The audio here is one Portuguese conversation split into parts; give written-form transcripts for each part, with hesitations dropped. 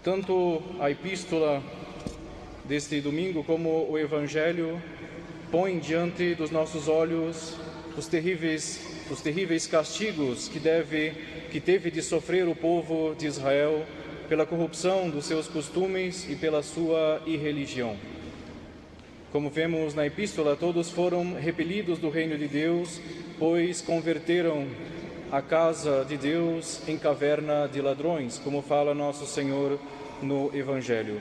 Tanto a epístola deste domingo como o Evangelho põem diante dos nossos olhos os terríveis castigos que teve de sofrer o povo de Israel pela corrupção dos seus costumes e pela sua irreligião. Como vemos na epístola, todos foram repelidos do reino de Deus, pois converteram a casa de Deus em caverna de ladrões, como fala nosso Senhor no Evangelho.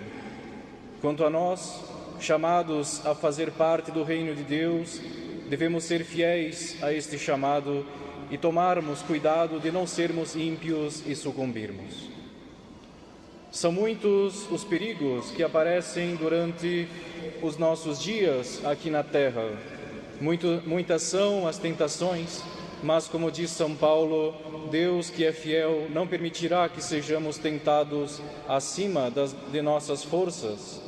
Quanto a nós, chamados a fazer parte do reino de Deus, devemos ser fiéis a este chamado e tomarmos cuidado de não sermos ímpios e sucumbirmos. São muitos os perigos que aparecem durante os nossos dias aqui na terra. Muitas são as tentações, mas como diz São Paulo, Deus que é fiel não permitirá que sejamos tentados acima de nossas forças,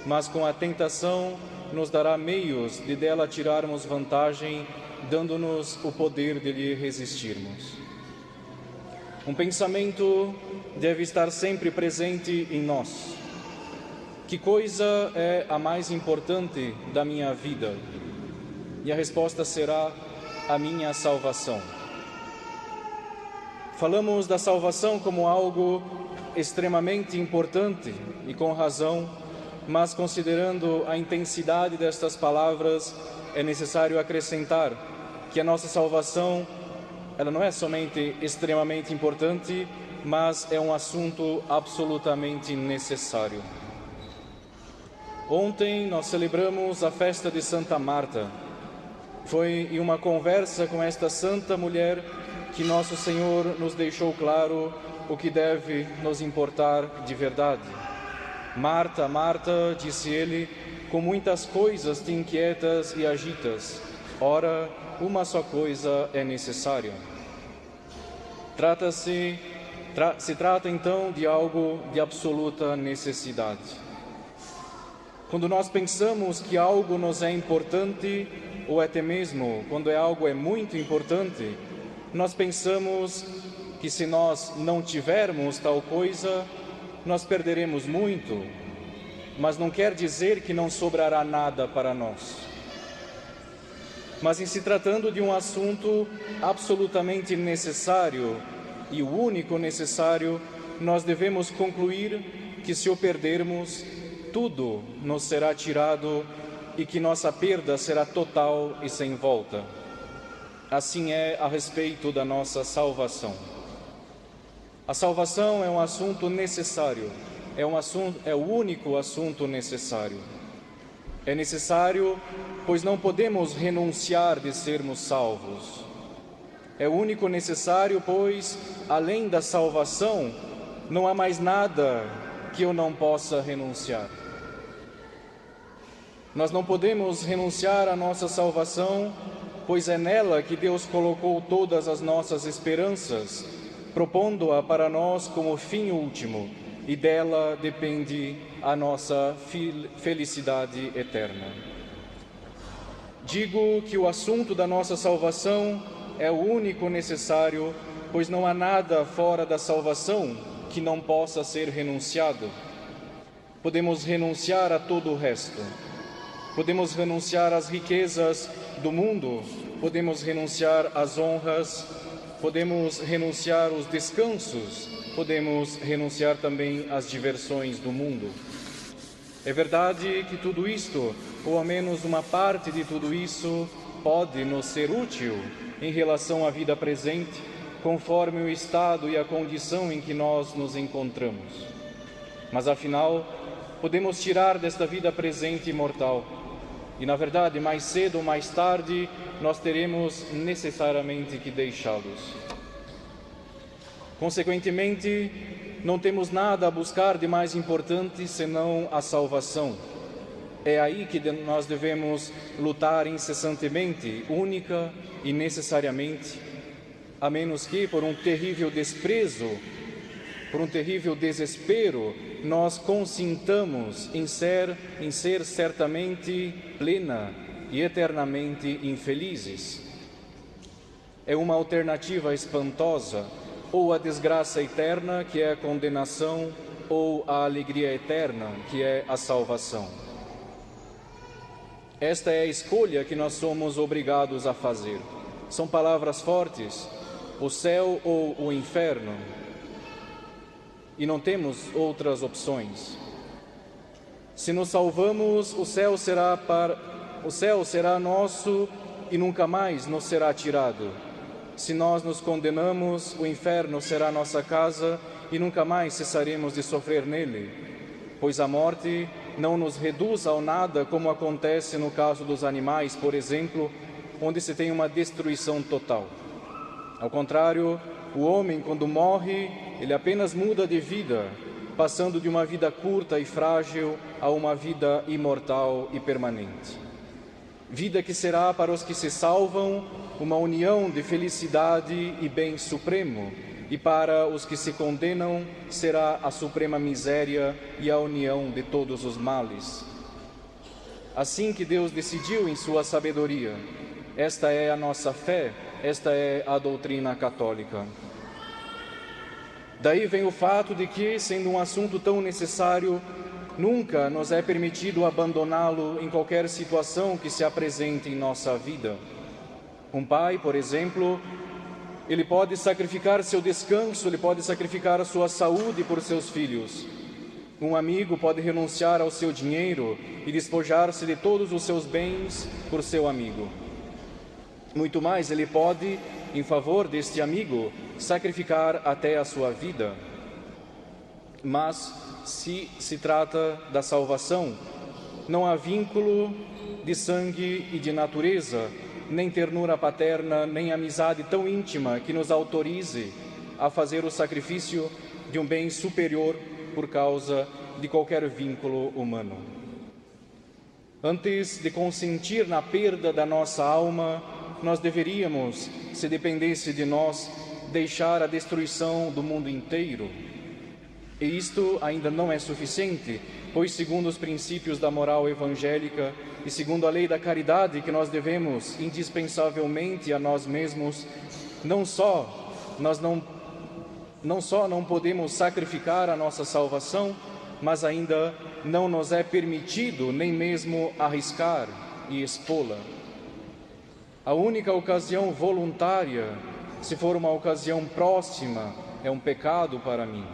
mas com a tentação nos dará meios de dela tirarmos vantagem, dando-nos o poder de lhe resistirmos. Um pensamento deve estar sempre presente em nós. Que coisa é a mais importante da minha vida? E a resposta será a minha salvação. Falamos da salvação como algo extremamente importante e com razão, mas considerando a intensidade destas palavras, é necessário acrescentar que a nossa salvação, ela não é somente extremamente importante, mas é um assunto absolutamente necessário. Ontem nós celebramos a festa de Santa Marta. Foi em uma conversa com esta santa mulher que nosso Senhor nos deixou claro o que deve nos importar de verdade. Marta, Marta, disse ele, com muitas coisas te inquietas e agitas. Ora, uma só coisa é necessária. Se trata então de algo de absoluta necessidade. Quando nós pensamos que algo nos é importante, ou até mesmo quando algo é muito importante, nós pensamos que se nós não tivermos tal coisa, nós perderemos muito, mas não quer dizer que não sobrará nada para nós. Mas em se tratando de um assunto absolutamente necessário e o único necessário, nós devemos concluir que se o perdermos, tudo nos será tirado e que nossa perda será total e sem volta. Assim é a respeito da nossa salvação. A salvação é um assunto necessário, é o único assunto necessário. É necessário, pois não podemos renunciar de sermos salvos. É o único necessário, pois, além da salvação, não há mais nada que eu não possa renunciar. Nós não podemos renunciar à nossa salvação, pois é nela que Deus colocou todas as nossas esperanças, propondo-a para nós como fim último, e dela depende a nossa felicidade eterna. Digo que o assunto da nossa salvação é o único necessário, pois não há nada fora da salvação que não possa ser renunciado. Podemos renunciar a todo o resto. Podemos renunciar às riquezas do mundo, podemos renunciar às honras, podemos renunciar aos descansos, podemos renunciar também às diversões do mundo. É verdade que tudo isto, ou ao menos uma parte de tudo isso, pode nos ser útil em relação à vida presente, conforme o estado e a condição em que nós nos encontramos. Mas afinal, podemos tirar desta vida presente e mortal. E, na verdade, mais cedo ou mais tarde, nós teremos necessariamente que deixá-los. Consequentemente, não temos nada a buscar de mais importante senão a salvação. É aí que nós devemos lutar incessantemente, única e necessariamente, a menos que, por um terrível desprezo, por um terrível desespero, nós consintamos em ser certamente plena e eternamente infelizes. É uma alternativa espantosa, ou a desgraça eterna, que é a condenação, ou a alegria eterna, que é a salvação? Esta é a escolha que nós somos obrigados a fazer. São palavras fortes, o céu ou o inferno, e não temos outras opções. Se nos salvamos, o céu será nosso e nunca mais nos será tirado. Se nós nos condenamos, o inferno será nossa casa e nunca mais cessaremos de sofrer nele, pois a morte não nos reduz ao nada, como acontece no caso dos animais, por exemplo, onde se tem uma destruição total. Ao contrário, o homem, quando morre, ele apenas muda de vida, passando de uma vida curta e frágil a uma vida imortal e permanente. Vida que será para os que se salvam uma união de felicidade e bem supremo, e para os que se condenam será a suprema miséria e a união de todos os males. Assim que Deus decidiu em sua sabedoria, esta é a nossa fé, esta é a doutrina católica. Daí vem o fato de que, sendo um assunto tão necessário, nunca nos é permitido abandoná-lo em qualquer situação que se apresente em nossa vida. Um pai, por exemplo, ele pode sacrificar seu descanso, ele pode sacrificar a sua saúde por seus filhos. Um amigo pode renunciar ao seu dinheiro e despojar-se de todos os seus bens por seu amigo. Muito mais, ele pode, em favor deste amigo, sacrificar até a sua vida. Mas, se trata da salvação, não há vínculo de sangue e de natureza, nem ternura paterna, nem amizade tão íntima que nos autorize a fazer o sacrifício de um bem superior por causa de qualquer vínculo humano. Antes de consentir na perda da nossa alma, nós deveríamos, se dependesse de nós, deixar a destruição do mundo inteiro. E isto ainda não é suficiente, pois segundo os princípios da moral evangélica e segundo a lei da caridade que nós devemos indispensavelmente a nós mesmos, não só não podemos sacrificar a nossa salvação, mas ainda não nos é permitido nem mesmo arriscar e expô-la. A única ocasião voluntária, se for uma ocasião próxima, é um pecado para mim.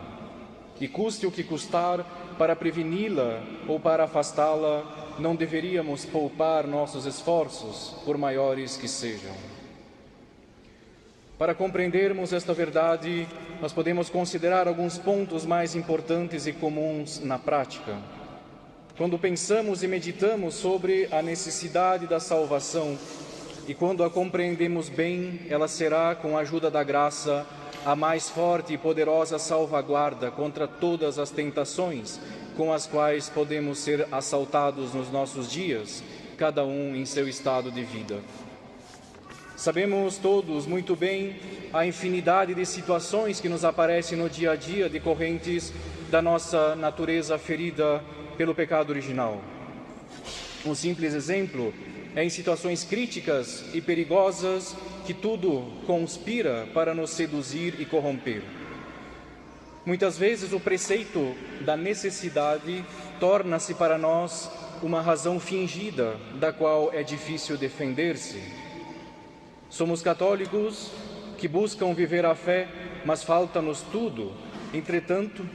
E custe o que custar, para preveni-la ou para afastá-la, não deveríamos poupar nossos esforços, por maiores que sejam. Para compreendermos esta verdade, nós podemos considerar alguns pontos mais importantes e comuns na prática. Quando pensamos e meditamos sobre a necessidade da salvação, e quando a compreendemos bem, ela será, com a ajuda da graça, a mais forte e poderosa salvaguarda contra todas as tentações com as quais podemos ser assaltados nos nossos dias, cada um em seu estado de vida. Sabemos todos muito bem a infinidade de situações que nos aparecem no dia a dia decorrentes da nossa natureza ferida pelo pecado original. Um simples exemplo é em situações críticas e perigosas que tudo conspira para nos seduzir e corromper. Muitas vezes o preceito da necessidade torna-se para nós uma razão fingida, da qual é difícil defender-se. Somos católicos que buscam viver a fé, mas falta-nos tudo. Entretanto,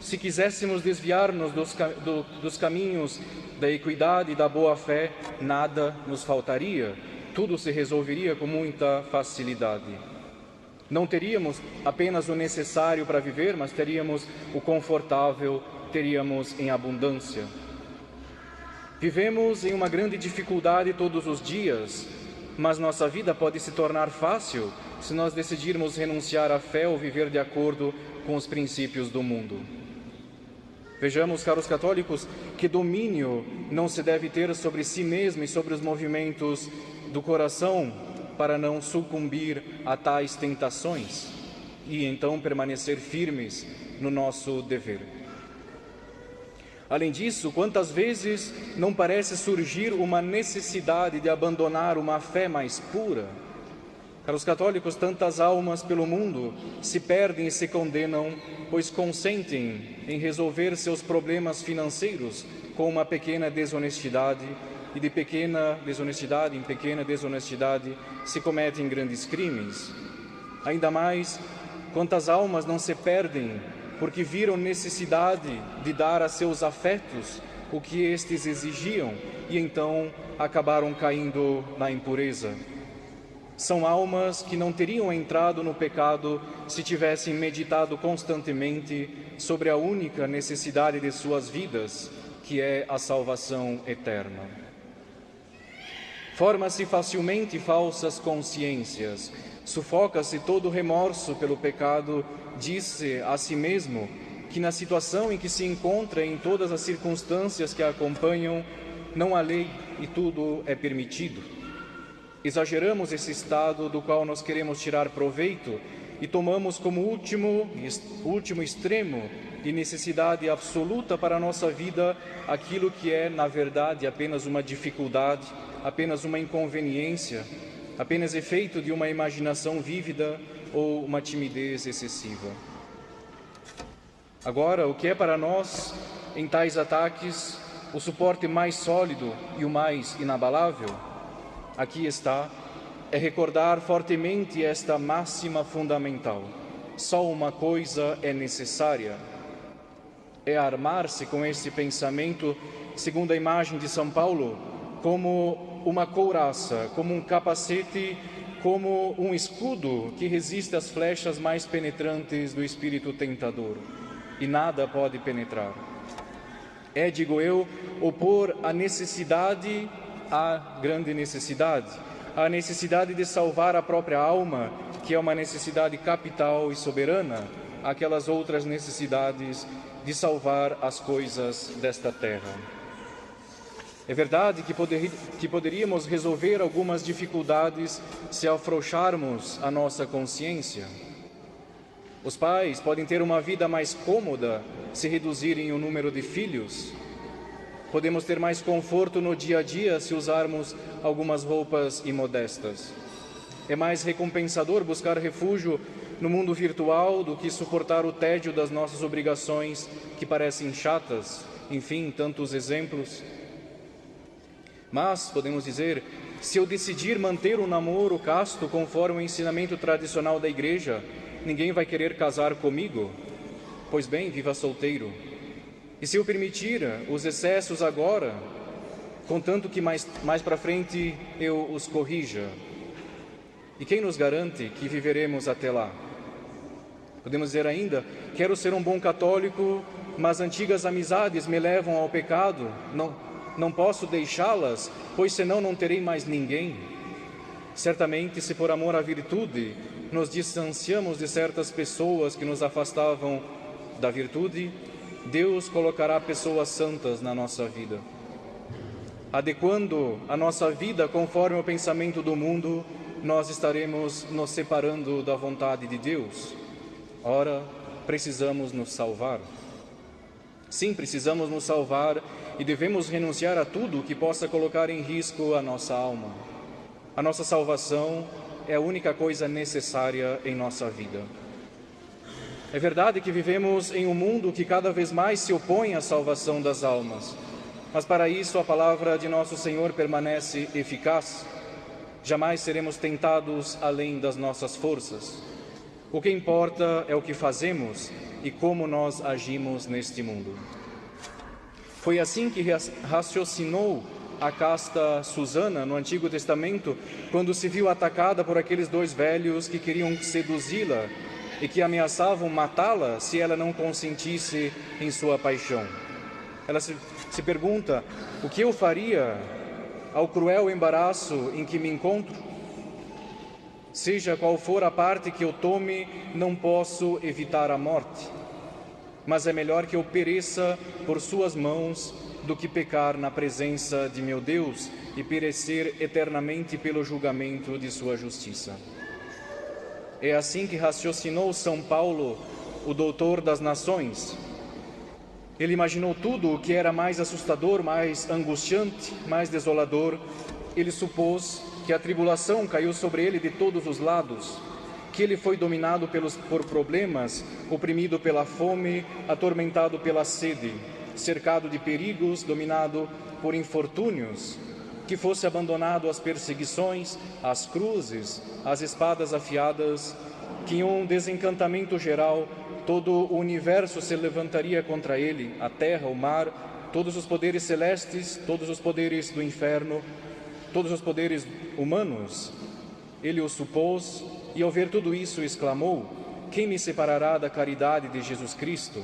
se quiséssemos desviar-nos dos caminhos da equidade e da boa-fé, nada nos faltaria, tudo se resolveria com muita facilidade. Não teríamos apenas o necessário para viver, mas teríamos o confortável, teríamos em abundância. Vivemos em uma grande dificuldade todos os dias, mas nossa vida pode se tornar fácil se nós decidirmos renunciar à fé ou viver de acordo com os princípios do mundo. Vejamos, caros católicos, que domínio não se deve ter sobre si mesmo e sobre os movimentos do coração para não sucumbir a tais tentações e então permanecer firmes no nosso dever. Além disso, quantas vezes não parece surgir uma necessidade de abandonar uma fé mais pura? Para os católicos, tantas almas pelo mundo se perdem e se condenam, pois consentem em resolver seus problemas financeiros com uma pequena desonestidade, e de pequena desonestidade em pequena desonestidade se cometem grandes crimes. Ainda mais, quantas almas não se perdem porque viram necessidade de dar a seus afetos o que estes exigiam e então acabaram caindo na impureza. São almas que não teriam entrado no pecado se tivessem meditado constantemente sobre a única necessidade de suas vidas, que é a salvação eterna. Forma-se facilmente falsas consciências, sufoca-se todo remorso pelo pecado, diz-se a si mesmo que na situação em que se encontra, em todas as circunstâncias que a acompanham, não há lei e tudo é permitido. Exageramos esse estado do qual nós queremos tirar proveito e tomamos como último extremo de necessidade absoluta para a nossa vida aquilo que é, na verdade, apenas uma dificuldade, apenas uma inconveniência, apenas efeito de uma imaginação vívida ou uma timidez excessiva. Agora, o que é para nós, em tais ataques, o suporte mais sólido e o mais inabalável? Aqui está, é recordar fortemente esta máxima fundamental. Só uma coisa é necessária. É armar-se com esse pensamento, segundo a imagem de São Paulo, como uma couraça, como um capacete, como um escudo que resiste às flechas mais penetrantes do espírito tentador. E nada pode penetrar. É, digo eu, opor a necessidade à grande necessidade, a necessidade de salvar a própria alma, que é uma necessidade capital e soberana, àquelas outras necessidades de salvar as coisas desta terra. É verdade que poderíamos resolver algumas dificuldades se afrouxarmos a nossa consciência. Os pais podem ter uma vida mais cômoda se reduzirem o número de filhos. Podemos ter mais conforto no dia a dia se usarmos algumas roupas imodestas. É mais recompensador buscar refúgio no mundo virtual do que suportar o tédio das nossas obrigações que parecem chatas. Enfim, tantos exemplos. Mas, podemos dizer, se eu decidir manter um namoro casto conforme o ensinamento tradicional da Igreja, ninguém vai querer casar comigo? Pois bem, viva solteiro. E se eu permitir os excessos agora, contanto que mais para frente eu os corrija? E quem nos garante que viveremos até lá? Podemos dizer ainda, quero ser um bom católico, mas antigas amizades me levam ao pecado, não posso deixá-las, pois senão não terei mais ninguém. Certamente, se por amor à virtude nos distanciamos de certas pessoas que nos afastavam da virtude, Deus colocará pessoas santas na nossa vida. Adequando a nossa vida conforme o pensamento do mundo, nós estaremos nos separando da vontade de Deus. Ora, precisamos nos salvar. Sim, precisamos nos salvar e devemos renunciar a tudo que possa colocar em risco a nossa alma. A nossa salvação é a única coisa necessária em nossa vida. É verdade que vivemos em um mundo que cada vez mais se opõe à salvação das almas, mas para isso a palavra de nosso Senhor permanece eficaz. Jamais seremos tentados além das nossas forças. O que importa é o que fazemos e como nós agimos neste mundo. Foi assim que raciocinou a casta Susana no Antigo Testamento, quando se viu atacada por aqueles dois velhos que queriam seduzi-la e que ameaçavam matá-la se ela não consentisse em sua paixão. Ela se pergunta, o que eu faria ao cruel embaraço em que me encontro? Seja qual for a parte que eu tome, não posso evitar a morte. Mas é melhor que eu pereça por suas mãos do que pecar na presença de meu Deus e perecer eternamente pelo julgamento de sua justiça. É assim que raciocinou São Paulo, o doutor das nações. Ele imaginou tudo o que era mais assustador, mais angustiante, mais desolador. Ele supôs que a tribulação caiu sobre ele de todos os lados, que ele foi dominado por problemas, oprimido pela fome, atormentado pela sede, cercado de perigos, dominado por infortúnios, que fosse abandonado às perseguições, às cruzes, às espadas afiadas, que em um desencantamento geral todo o universo se levantaria contra ele, a terra, o mar, todos os poderes celestes, todos os poderes do inferno, todos os poderes humanos. Ele o supôs e, ao ver tudo isso, exclamou: quem me separará da caridade de Jesus Cristo?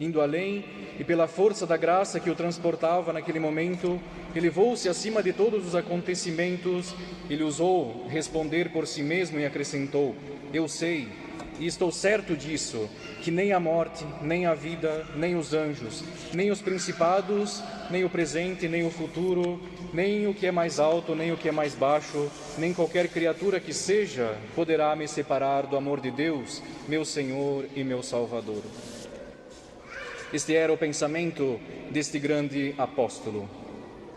Indo além, e pela força da graça que o transportava naquele momento, elevou-se acima de todos os acontecimentos. Ele ousou responder por si mesmo e acrescentou: eu sei, e estou certo disso, que nem a morte, nem a vida, nem os anjos, nem os principados, nem o presente, nem o futuro, nem o que é mais alto, nem o que é mais baixo, nem qualquer criatura que seja, poderá me separar do amor de Deus, meu Senhor e meu Salvador. Este era o pensamento deste grande apóstolo.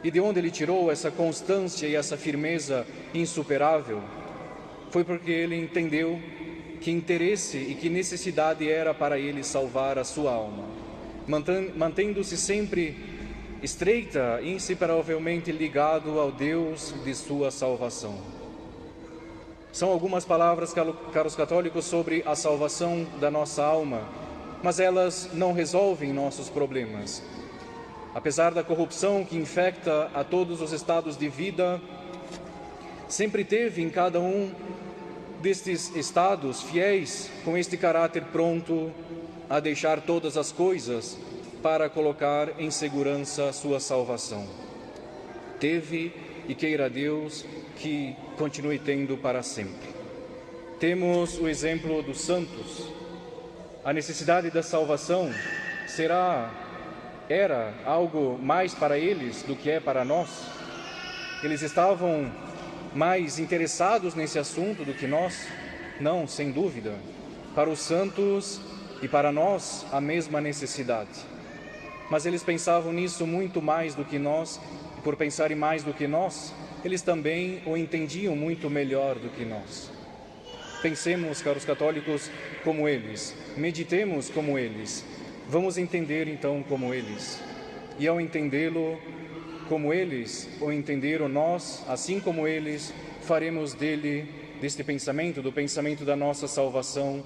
E de onde ele tirou essa constância e essa firmeza insuperável? Foi porque ele entendeu que interesse e que necessidade era para ele salvar a sua alma, mantendo-se sempre estreita e inseparavelmente ligado ao Deus de sua salvação. São algumas palavras, caros católicos, sobre a salvação da nossa alma, mas elas não resolvem nossos problemas. Apesar da corrupção que infecta a todos os estados de vida, sempre teve em cada um destes estados fiéis com este caráter pronto a deixar todas as coisas para colocar em segurança a sua salvação. Teve e queira Deus que continue tendo para sempre. Temos o exemplo dos santos. A necessidade da salvação era algo mais para eles do que é para nós? Eles estavam mais interessados nesse assunto do que nós? Não, sem dúvida. Para os santos e para nós, a mesma necessidade. Mas eles pensavam nisso muito mais do que nós, e por pensarem mais do que nós, eles também o entendiam muito melhor do que nós. Pensemos, caros católicos, como eles, meditemos como eles, vamos entender então como eles. E ao entendê-lo como eles, ou entenderam nós, assim como eles, faremos deste pensamento, do pensamento da nossa salvação,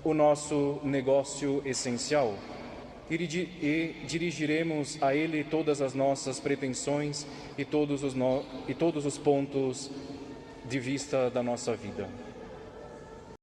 o nosso negócio essencial. E dirigiremos a ele todas as nossas pretensões e todos os pontos de vista da nossa vida.